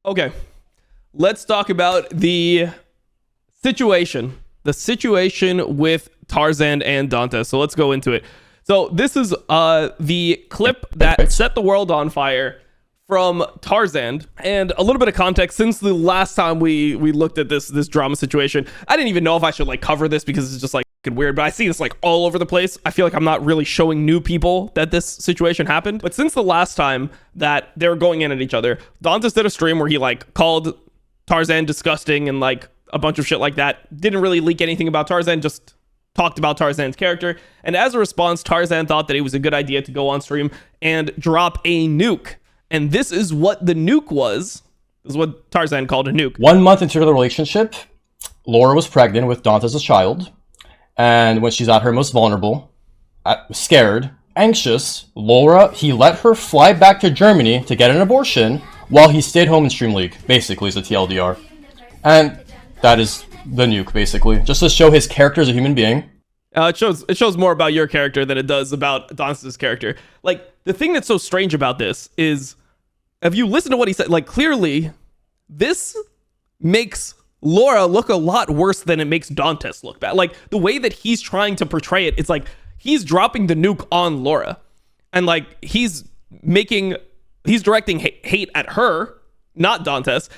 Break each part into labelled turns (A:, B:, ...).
A: Okay, let's talk about the situation. The situation with Tarzaned and Dantes. So let's go into it. So this is the clip that set the world on fire from Tarzaned, and a little bit of context. Since the last time we looked at this drama situation, I didn't even know if I should like cover this because it's just like weird, but I see this like all over the place. I feel like I'm not really showing new people that this situation happened. But since the last time that they were going in at each other, Dantes did a stream where he like called Tarzan disgusting and like a bunch of shit like that. Didn't really leak anything about Tarzan, just talked about Tarzan's character. And as a response, Tarzan thought that it was a good idea to go on stream and drop a nuke. And this is what the nuke was. This is what Tarzan called a nuke.
B: 1 month into the relationship, Laura was pregnant with Dantes' child. And when she's at her most vulnerable, scared, anxious, he let her fly back to Germany to get an abortion while he stayed home and streamed League, basically, is the TLDR. And that is the nuke, basically. Just to show his character as a human being.
A: It shows more about your character than it does about Dantes' character. Like, the thing that's so strange about this is, if you listen to what he said, like, clearly, this makes Laura look a lot worse than it makes Dantes look bad. Like, the way that he's trying to portray it, it's like, he's dropping the nuke on Laura. And, like, he's directing hate at her, not Dantes.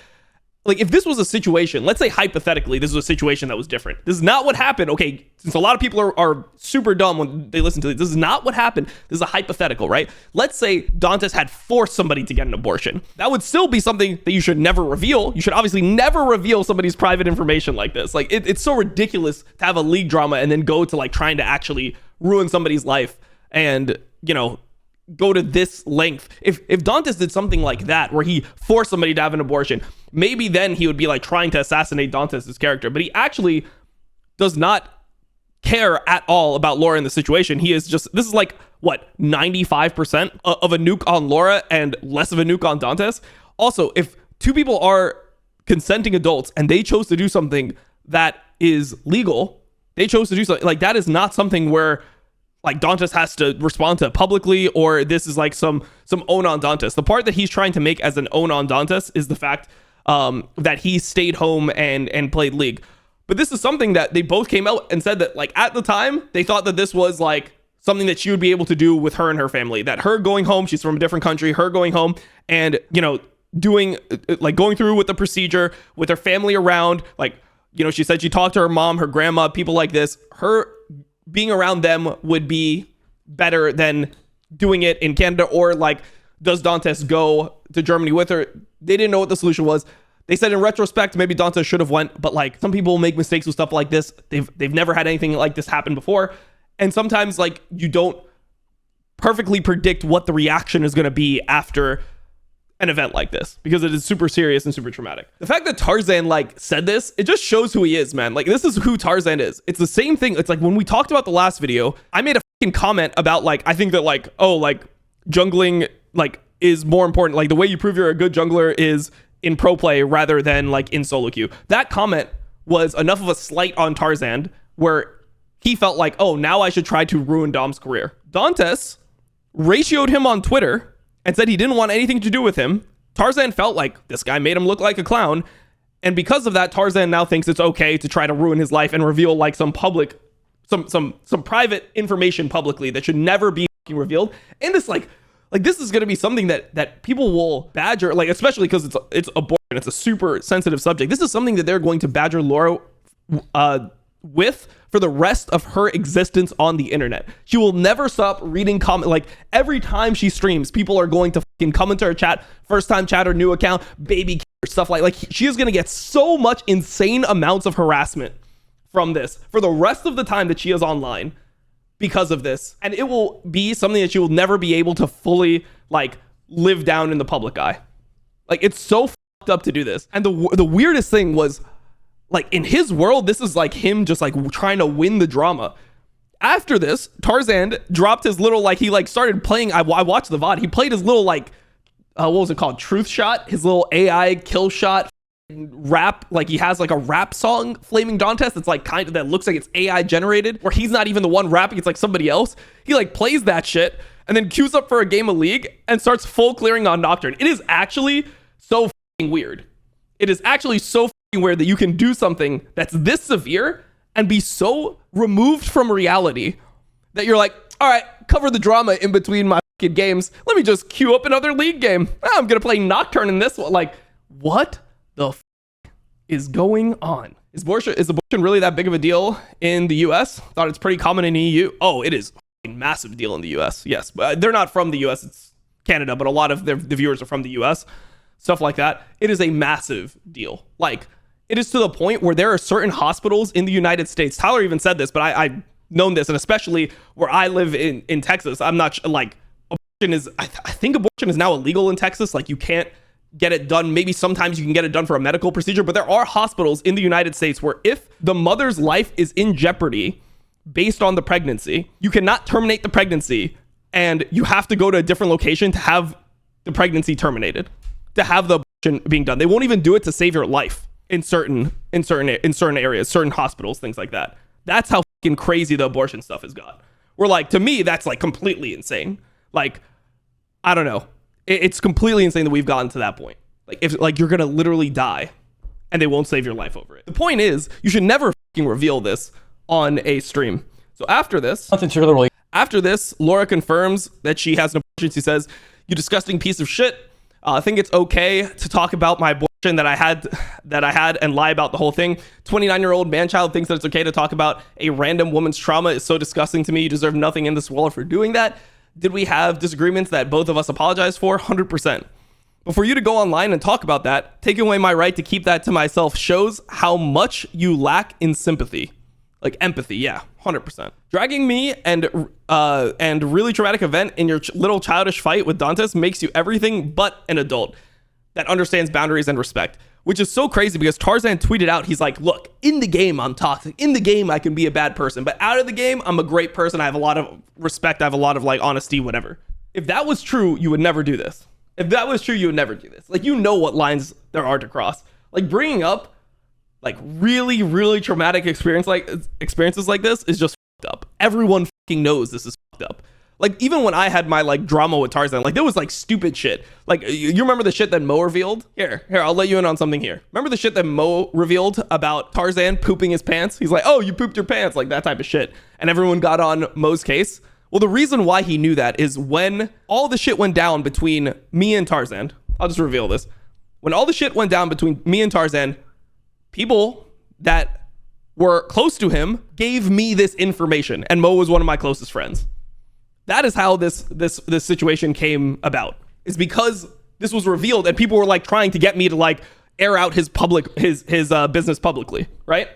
A: Like, if this was a situation, let's say hypothetically, this was a situation that was different. This is not what happened. Okay, since a lot of people are super dumb when they listen to this is not what happened. This is a hypothetical, right? Let's say Dantes had forced somebody to get an abortion. That would still be something that you should never reveal. You should obviously never reveal somebody's private information like this. Like, it's so ridiculous to have a League drama and then go to, like, trying to actually ruin somebody's life and, you know, go to this length. If Dantes did something like that where he forced somebody to have an abortion, maybe then he would be like trying to assassinate Dantes' character, but he actually does not care at all about Laura in the situation. He is just, this is like what, 95% of a nuke on Laura and less of a nuke on Dantes. Also, if two people are consenting adults and they chose to do something that is legal, they chose to do something like that, is not something where like Dantes has to respond to publicly, or this is like some own on Dantes. The part that he's trying to make as an own on Dantes is the fact that he stayed home and played League. But this is something that they both came out and said that, like, at the time they thought that this was like something that she would be able to do with her and her family, that her going home, she's from a different country, her going home and, you know, doing like going through with the procedure with her family around, like, you know, she said she talked to her mom, her grandma, people like this, her being around them would be better than doing it in Canada. Or like, does Dantes go to Germany with her? They didn't know what the solution was. They said in retrospect, maybe Dantes should have went, but like, some people make mistakes with stuff like this. They've never had anything like this happen before. And sometimes like you don't perfectly predict what the reaction is going to be after an event like this, because it is super serious and super traumatic. The fact that Tarzan like said this, it just shows who he is, man. Like, this is who Tarzan is. It's the same thing. It's like when we talked about the last video, I made a fucking comment about like, I think that like, oh, like jungling like is more important. Like, the way you prove you're a good jungler is in pro play rather than like in solo queue. That comment was enough of a slight on Tarzan where he felt like, oh, now I should try to ruin Dom's career. Dantes ratioed him on Twitter and said he didn't want anything to do with him. Tarzan felt like this guy made him look like a clown. And because of that, Tarzan now thinks it's okay to try to ruin his life and reveal like some public, some private information publicly that should never be revealed. And this like this is going to be something that people will badger, like, especially because it's abortion. It's a super sensitive subject. This is something that they're going to badger Laura with for the rest of her existence on the internet. She will never stop reading comment. Like, every time she streams, people are going to fucking come into her chat, first time chatter, new account, baby stuff like she is going to get so much insane amounts of harassment from this for the rest of the time that she is online because of this. And it will be something that she will never be able to fully like live down in the public eye. Like, it's so fucked up to do this. And the weirdest thing was, like, in his world, this is like him just like trying to win the drama. After this, Tarzan dropped his little, like, he like started playing, I watched the VOD, he played his little like, what was it called? Truth shot, his little AI kill shot rap. Like, he has like a rap song, Flaming Dantes, that's like kind of, that looks like it's AI generated, where he's not even the one rapping, it's like somebody else. He like plays that shit and then queues up for a game of League and starts full clearing on Nocturne. It is actually so weird. It is actually so weird that you can do something that's this severe and be so removed from reality that you're like, all right, cover the drama in between my games. Let me just queue up another League game. I'm gonna play Nocturne in this one. Like, what the is going on? Is abortion really that big of a deal in the US? Thought it's pretty common in EU. Oh, it is a massive deal in the US. Yes, but they're not from the US. It's Canada, but a lot of the viewers are from the US. Stuff like that. It is a massive deal. Like, it is to the point where there are certain hospitals in the United States. Tyler even said this, but I've known this, and especially where I live in Texas, I'm not like, abortion is, I think abortion is now illegal in Texas. Like, you can't get it done. Maybe sometimes you can get it done for a medical procedure, but there are hospitals in the United States where if the mother's life is in jeopardy based on the pregnancy, you cannot terminate the pregnancy, and you have to go to a different location to have the pregnancy terminated, to have the abortion being done. They won't even do it to save your life in certain areas, certain hospitals, things like that. That's how fucking crazy the abortion stuff has got. We're like, to me, that's like completely insane. Like, I don't know. It's completely insane that we've gotten to that point. Like, if like you're gonna literally die and they won't save your life over it. The point is, you should never fucking reveal this on a stream. So after this, Laura confirms that she has an abortion. She says, "You disgusting piece of shit. I think it's okay to talk about my abortion that I had and lie about the whole thing. 29-year-old man-child thinks that it's okay to talk about a random woman's trauma. It's so disgusting to me. You deserve nothing in this world for doing that." Did we have disagreements that both of us apologize for? 100%. But for you to go online and talk about that, taking away my right to keep that to myself, shows how much you lack in sympathy. Like empathy, yeah, 100%. Dragging me and really traumatic event in your little childish fight with Dantes makes you everything but an adult that understands boundaries and respect. Which is so crazy because Tarzaned tweeted out, he's like, look, in the game, I'm toxic. In the game, I can be a bad person. But out of the game, I'm a great person. I have a lot of respect. I have a lot of like honesty, whatever. If that was true, you would never do this. If that was true, you would never do this. Like, you know what lines there are to cross. Like, bringing up like really, really traumatic experiences like this is just fucked up. Everyone fucking knows this is fucked up. Like, even when I had my like drama with Tarzan, like there was like stupid shit. Like, you remember the shit that Mo revealed? Here, I'll let you in on something here. Remember the shit that Mo revealed about Tarzan pooping his pants? He's like, oh, you pooped your pants, like that type of shit. And everyone got on Mo's case. Well, the reason why he knew that is when all the shit went down between me and Tarzan. I'll just reveal this. When all the shit went down between me and Tarzan, people that were close to him gave me this information, and Mo was one of my closest friends. That is how this situation came about. Is because this was revealed and people were like trying to get me to like air out his business publicly, right?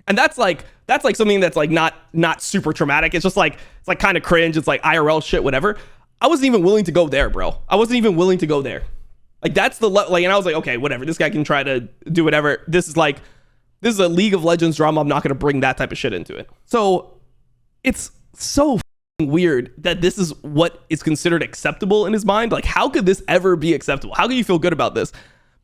A: And that's like something that's like not super traumatic. It's just like, it's like kind of cringe. It's like IRL shit, whatever. I wasn't even willing to go there, bro. I wasn't even willing to go there. Like, that's the like, and I was like, okay, whatever. This guy can try to do whatever. This is a League of Legends drama. I'm not going to bring that type of shit into it. So it's so weird that this is what is considered acceptable in his mind. Like, how could this ever be acceptable? How can you feel good about this?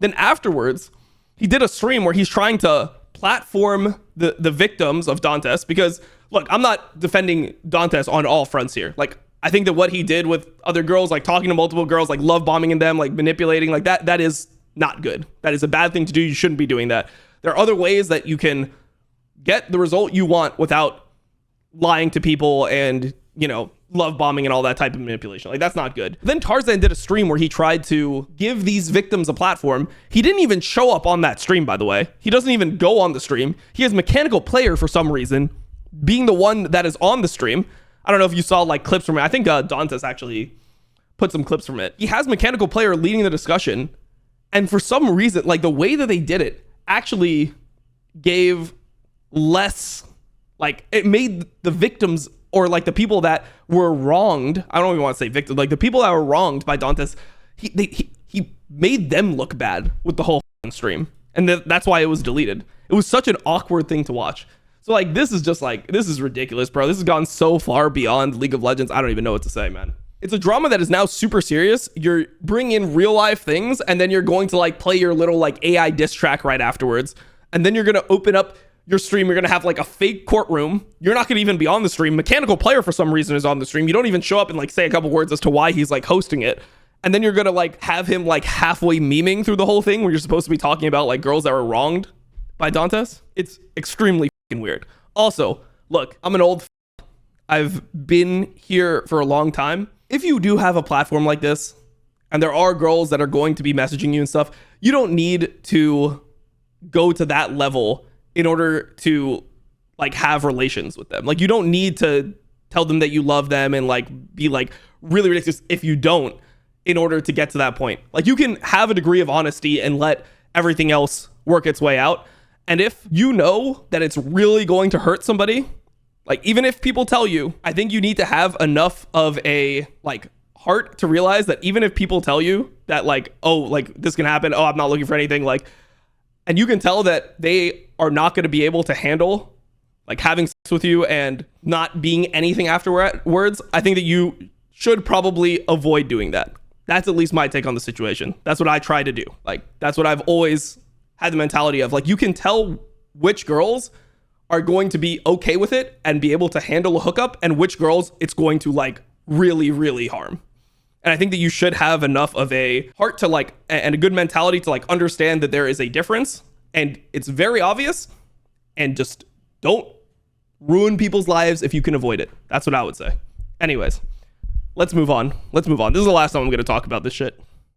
A: Then afterwards, he did a stream where he's trying to platform the victims of Dantes, because look, I'm not defending Dantes on all fronts here. Like, I think that what he did with other girls, like talking to multiple girls, like love bombing in them, like manipulating, like that is not good. That is a bad thing to do. You shouldn't be doing that. There are other ways that you can get the result you want without lying to people and, you know, love bombing and all that type of manipulation. Like, that's not good. Then Tarzan did a stream where he tried to give these victims a platform. He didn't even show up on that stream, by the way. He doesn't even go on the stream. He has Mechanical Player for some reason being the one that is on the stream. I don't know if you saw like clips from it. I think Dantes actually put some clips from it. He has Mechanical Player leading the discussion, and for some reason, like the way that they did it actually gave less, like it made the victims, or like the people that were wronged, I don't even want to say victim, like the people that were wronged by Dantes, he made them look bad with the whole stream, and that's why it was deleted. It was such an awkward thing to watch. So like, this is just like, this is ridiculous, bro. This has gone so far beyond League of Legends. I don't even know what to say, man. It's a drama that is now super serious. You're bringing in real life things, and then you're going to like play your little like AI diss track right afterwards. And then you're going to open up your stream. You're going to have like a fake courtroom. You're not going to even be on the stream. Mechanical Player for some reason is on the stream. You don't even show up and like say a couple words as to why he's like hosting it. and then you're gonna like have him like halfway memeing through the whole thing where you're supposed to be talking about like girls that were wronged by Dantes. It's extremely fucking weird. Also, look, I'm an old I've been here for a long time. If you do have a platform like this and there are girls that are going to be messaging you and stuff, you don't need to go to that level in order to like have relations with them. Like you don't need to tell them that you love them and like be like really ridiculous if you don't in order to get to that point. Like you can have a degree of honesty and let everything else work its way out. And if you know that it's really going to hurt somebody, like even if people tell you, I think you need to have enough of a like heart to realize that even if people tell you that like, oh, like this can happen, oh, I'm not looking for anything, like, and you can tell that they are not going to be able to handle like having sex with you and not being anything afterwards, I think that you should probably avoid doing that. That's at least my take on the situation. That's what I try to do. Like, that's what I've always had the mentality of. Like, you can tell which girls are going to be okay with it and be able to handle a hookup and which girls it's going to like really, really harm. And I think that you should have enough of a heart to like, and a good mentality to like understand that there is a difference and it's very obvious, and just don't ruin people's lives if you can avoid it. That's what I would say. Anyways, let's move on. This is the last time I'm going to talk about this shit.